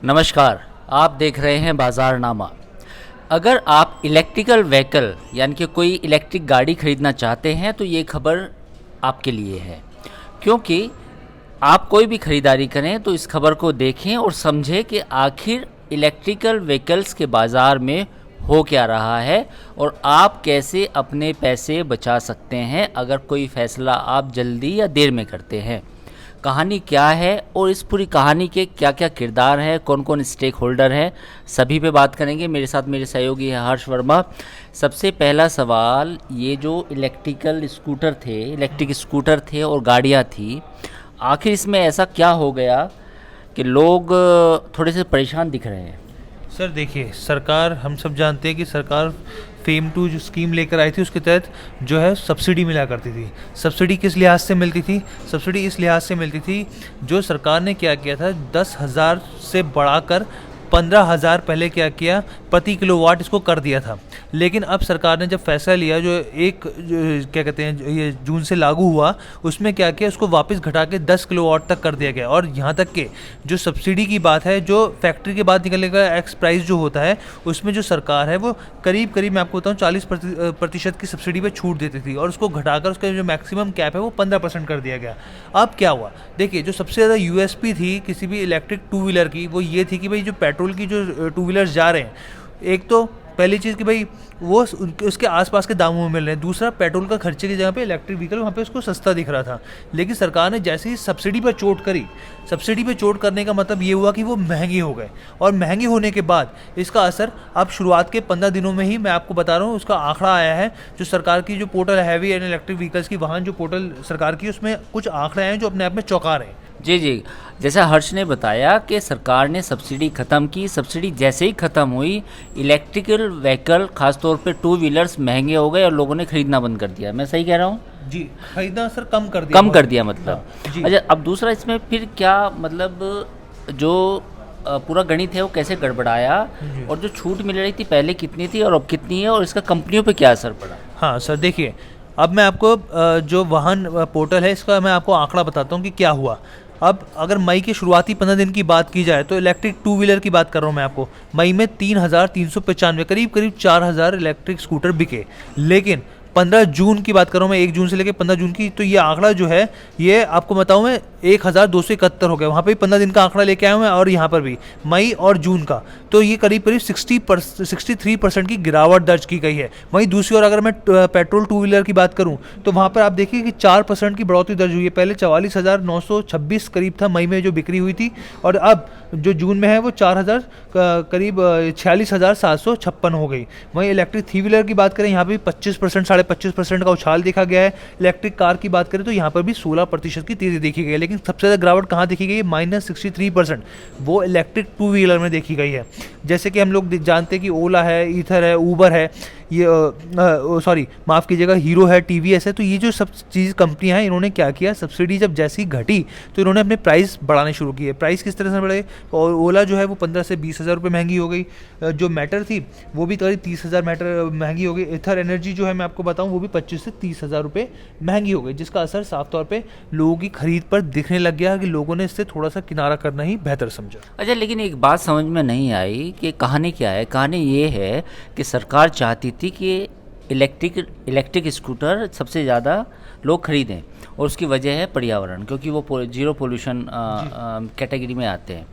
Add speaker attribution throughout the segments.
Speaker 1: नमस्कार, आप देख रहे हैं बाज़ारनामा। अगर आप इलेक्ट्रिकल व्हीकल यानी कि कोई इलेक्ट्रिक गाड़ी ख़रीदना चाहते हैं तो ये खबर आपके लिए है, क्योंकि आप कोई भी ख़रीदारी करें तो इस खबर को देखें और समझें कि आखिर इलेक्ट्रिकल व्हीकल्स के बाज़ार में हो क्या रहा है और आप कैसे अपने पैसे बचा सकते हैं अगर कोई फ़ैसला आप जल्दी या देर में करते हैं। कहानी क्या है और इस पूरी कहानी के क्या क्या किरदार हैं, कौन कौन स्टेक होल्डर हैं, सभी पे बात करेंगे। मेरे साथ मेरे सहयोगी है हर्ष वर्मा। सबसे पहला सवाल, ये जो इलेक्ट्रिक स्कूटर थे और गाड़ियाँ थी, आखिर इसमें ऐसा क्या हो गया कि लोग थोड़े से परेशान दिख रहे हैं?
Speaker 2: सर देखिए, सरकार, हम सब जानते हैं कि सरकार फेम टू जो स्कीम लेकर आई थी उसके तहत जो है सब्सिडी मिला करती थी। सब्सिडी किस लिहाज से मिलती थी? सब्सिडी इस लिहाज से मिलती थी, जो सरकार ने क्या किया था, 10,000 से बढ़ाकर 15,000 पहले क्या किया, प्रति किलोवाट इसको कर दिया था। लेकिन अब सरकार ने जब फैसला लिया, जो क्या कहते हैं, ये जून से लागू हुआ, उसमें क्या किया, उसको वापस घटा के 10 किलोवाट तक कर दिया गया। और यहाँ तक के जो सब्सिडी की बात है, जो फैक्ट्री के बाद निकलने का एक्स प्राइस जो होता है, उसमें जो सरकार है वो करीब मैं आपको बताऊँ 40% की सब्सिडी पर छूट देती थी, और उसको घटाकर उसका जो मैक्सिमम कैप है वो 15% कर दिया गया। अब क्या हुआ, देखिए, जो सबसे ज़्यादा यूएसपी थी किसी भी इलेक्ट्रिक टू व्हीलर की, वो ये थी कि भाई जो पेट्रोल की जो टू व्हीलर्स जा रहे हैं, एक तो पहली चीज़ कि भाई वो उसके आसपास के दामों में मिल रहे हैं, दूसरा पेट्रोल का खर्चे की जगह पे इलेक्ट्रिक व्हीकल वहाँ पे उसको सस्ता दिख रहा था। लेकिन सरकार ने जैसे ही सब्सिडी पर चोट करी, सब्सिडी पे चोट करने का मतलब ये हुआ कि वो महंगी हो गए, और महंगी होने के बाद इसका असर अब शुरुआत के 15 दिनों में ही मैं आपको बता रहा हूँ, उसका आंकड़ा आया है। जो सरकार की जो portal heavy and electric vehicles की वाहन जो पोर्टल सरकार की, उसमें कुछ आंकड़े हैं जो अपने आप में चौंका रहे हैं।
Speaker 1: जी, जैसा हर्ष ने बताया कि सरकार ने सब्सिडी ख़त्म की। सब्सिडी जैसे ही ख़त्म हुई, इलेक्ट्रिकल व्हीकल ख़ासतौर पे टू व्हीलर्स महंगे हो गए और लोगों ने ख़रीदना बंद कर दिया। मैं सही कह रहा हूँ?
Speaker 2: जी, खरीदना सर कम कर दिया मतलब।
Speaker 1: हाँ, अच्छा, अब दूसरा इसमें फिर क्या मतलब, जो पूरा गणित है वो कैसे गड़बड़ाया, और जो छूट मिल रही थी पहले कितनी थी और अब कितनी है, और इसका कंपनियों पे क्या असर पड़ा?
Speaker 2: हाँ सर, देखिए, अब मैं आपको जो वाहन पोर्टल है इसका मैं आपको आंकड़ा बताता हूँ कि क्या हुआ। अब अगर मई के शुरुआती 15 दिन की बात की जाए तो इलेक्ट्रिक टू व्हीलर की बात कर रहा हूँ मैं आपको, मई में 3,395 करीब 4,000 इलेक्ट्रिक स्कूटर बिके। लेकिन 15 जून की बात कर रहा हूँ मैं, 1 जून से लेकर 15 जून की, तो ये आंकड़ा जो है, ये आपको बताऊँ मैं, 1,271 हो गया। वहाँ पे 15 दिन का आंकड़ा लेके आया हूँ मैं, और यहाँ पर भी मई और जून का, तो ये करीब 63% की गिरावट दर्ज की गई है। वहीं दूसरी ओर अगर मैं पेट्रोल टू व्हीलर की बात करूँ तो वहाँ पर आप देखिए कि 4% की बढ़ोतरी दर्ज हुई है। पहले 44,926 करीब था मई में जो बिक्री हुई थी, और अब जो जून में है वो 4,000 करीब 46,756 हो गई। वहीं इलेक्ट्रिक थ्री व्हीलर की बात करें, यहाँ पर भी 25% 25% का उछाल देखा गया है। इलेक्ट्रिक कार की बात करें तो यहाँ पर भी 16% की तेज़ी देखी गई है। लेकिन सबसे ज़्यादा गिरावट कहाँ देखी गई है? -63% वो इलेक्ट्रिक टू व्हीलर में देखी गई है। जैसे कि हम लोग जानते हैं कि ओला है, ईथर है, ऊबर है, ये सॉरी माफ़ कीजिएगा, हीरो है, टीवीएस है। तो ये जो सब चीज़ कंपनियां हैं, इन्होंने क्या किया, सब्सिडी जब जैसी घटी तो इन्होंने अपने प्राइस बढ़ाने शुरू किए। प्राइस किस तरह से बढ़े? और ओला जो है वो 15 से 20,000 रुपये महंगी हो गई। जो मैटर थी वो भी करीब 30,000 मैटर महंगी हो गई। ईथर एनर्जी जो है मैं आपको बताऊँ, वो भी 25 से 30,000 रुपये महंगी हो गई, जिसका असर साफ तौर पर लोगों की खरीद पर दिखने लग गया कि लोगों ने इससे थोड़ा सा किनारा करना ही बेहतर समझा।
Speaker 1: अच्छा, लेकिन एक बात समझ में नहीं आई कि कहानी क्या है। कहानी ये है कि सरकार चाहती थी कि इलेक्ट्रिक स्कूटर सबसे ज़्यादा लोग खरीदें, और उसकी वजह है पर्यावरण, क्योंकि वो जीरो पोल्यूशन कैटेगरी में आते हैं।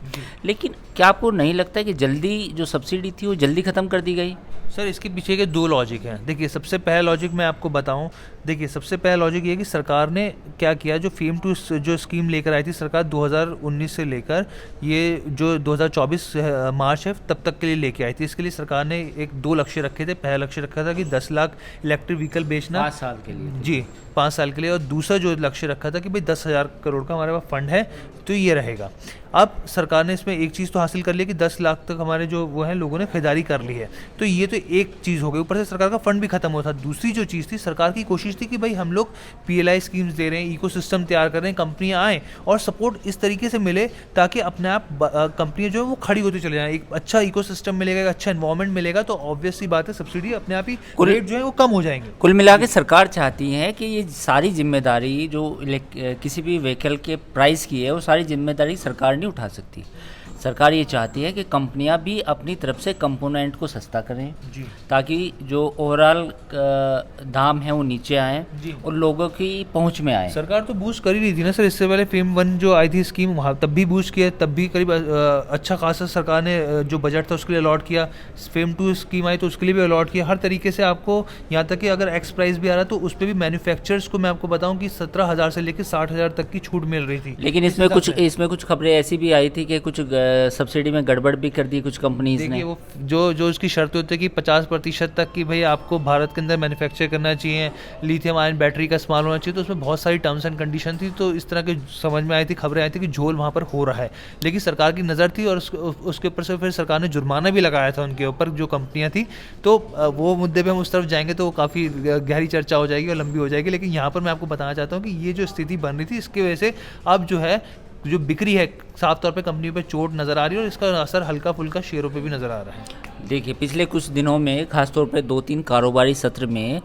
Speaker 1: लेकिन क्या आपको नहीं लगता है कि जल्दी जो सब्सिडी थी वो जल्दी ख़त्म कर दी गई?
Speaker 2: सर, इसके पीछे के 2 लॉजिक हैं। देखिए, सबसे पहला लॉजिक मैं आपको बताऊं, देखिए, सबसे पहला लॉजिक ये है कि सरकार ने क्या किया, जो फेम टू जो स्कीम लेकर आई थी सरकार 2019 से लेकर ये जो 2024 मार्च है तब तक के लिए लेके आई थी। इसके लिए सरकार ने 2 लक्ष्य रखे थे। पहला लक्ष्य रखा था कि 10 लाख इलेक्ट्रिक व्हीकल बेचना
Speaker 1: 5 साल के लिए।
Speaker 2: जी, 5 साल के लिए। और दूसरा जो लक्ष्य रखा था कि भाई 10,000 करोड़ का हमारे पास फंड है, तो ये रहेगा। अब सरकार ने इसमें एक चीज़ तो हासिल कर ली कि 10 लाख तक हमारे जो वो हैं लोगों ने खरीदारी कर ली है, तो ये तो एक चीज़ हो गई। ऊपर से सरकार का फंड भी खत्म हुआ था। दूसरी जो चीज़ थी, सरकार की कोशिश थी कि भाई हम लोग PLI स्कीम्स दे रहे हैं, इकोसिस्टम तैयार कर रहे हैं, कंपनियां आएँ और सपोर्ट इस तरीके से मिले ताकि अपने आप कंपनियां जो है वो खड़ी होती चले जाएँ। एक अच्छा इकोसिस्टम मिलेगा, एक अच्छा एनवायरनमेंट मिलेगा, तो ऑब्वियस सी बात है सब्सिडी अपने आप ही रेट जो है वो कम हो जाएंगे।
Speaker 1: कुल मिला के सरकार चाहती है कि ये सारी जिम्मेदारी जो किसी भी व्हीकल के प्राइस की है, वो सारी जिम्मेदारी सरकार नहीं उठा सकती। सरकार ये चाहती है कि कंपनियां भी अपनी तरफ से कंपोनेंट को सस्ता करें
Speaker 2: जी
Speaker 1: ताकि जो ओवरऑल दाम है वो नीचे आए
Speaker 2: जी।
Speaker 1: और लोगों की पहुंच में आए।
Speaker 2: सरकार तो बूस्ट कर ही रही थी ना सर, इससे पहले फेम 1 जो आई थी स्कीम, वहाँ तब भी बूस्ट किया, तब भी करीब अच्छा खासा सरकार ने जो बजट था उसके लिए अलॉट किया। फेम 2 स्कीम आई तो उसके लिए भी अलॉट किया। हर तरीके से आपको, यहाँ तक कि अगर एक्स प्राइस भी आ रहा तो उस पर भी मैन्युफैक्चरर्स को मैं आपको बताऊँ कि 17,000 से लेकर 60,000 तक की छूट मिल रही थी।
Speaker 1: लेकिन इसमें कुछ खबरें ऐसी भी आई थी कि कुछ सब्सिडी में गड़बड़ भी कर दी कुछ कंपनीज ने।
Speaker 2: देखिए वो जो उसकी शर्त होती है कि 50% तक की भाई आपको भारत के अंदर मैन्युफैक्चर करना चाहिए, लिथियम आयन बैटरी का इस्तेमाल होना चाहिए, तो उसमें बहुत सारी टर्म्स एंड कंडीशन थी। तो इस तरह के समझ में आई थी, खबरें आई थी कि झोल वहाँ पर हो रहा है। लेकिन सरकार की नज़र थी और उसके ऊपर से फिर सरकार ने जुर्माना भी लगाया था उनके ऊपर जो कंपनियाँ थी। तो वो मुद्दे पर हम उस तरफ जाएंगे तो काफ़ी गहरी चर्चा हो जाएगी और लंबी हो जाएगी। लेकिन यहाँ पर मैं आपको बताना चाहता हूँ कि ये जो स्थिति बन रही थी इसकी वजह से अब जो बिक्री है साफ तौर पे कंपनियों पे चोट नज़र आ रही है और इसका असर हल्का फुल्का शेयरों पे भी नज़र आ रहा है।
Speaker 1: देखिए पिछले कुछ दिनों में खासतौर पे 2-3 कारोबारी सत्र में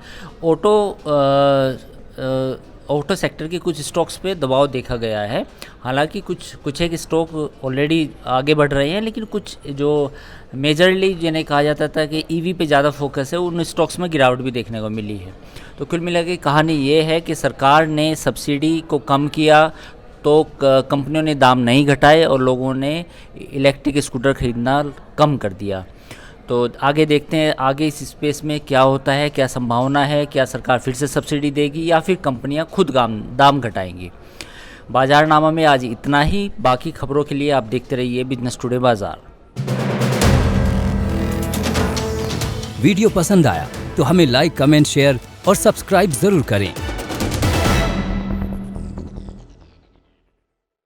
Speaker 1: ऑटो सेक्टर के कुछ स्टॉक्स पे दबाव देखा गया है। हालांकि कुछ एक स्टॉक ऑलरेडी आगे बढ़ रहे हैं, लेकिन कुछ जो मेजरली जिन्हें कहा जाता था कि ईवी पे ज़्यादा फोकस है, उन स्टॉक्स में गिरावट भी देखने को मिली है। तो कुल मिला के कहानी ये है कि सरकार ने सब्सिडी को कम किया तो कंपनियों ने दाम नहीं घटाए और लोगों ने इलेक्ट्रिक स्कूटर खरीदना कम कर दिया। तो आगे देखते हैं आगे इस स्पेस में क्या होता है, क्या संभावना है, क्या सरकार फिर से सब्सिडी देगी या फिर कंपनियां खुद दाम घटाएंगी। बाज़ारनामा में आज इतना ही। बाकी खबरों के लिए आप देखते रहिए बिजनेस टुडे बाज़ार।
Speaker 3: वीडियो पसंद आया तो हमें लाइक, कमेंट, शेयर और सब्सक्राइब जरूर करें।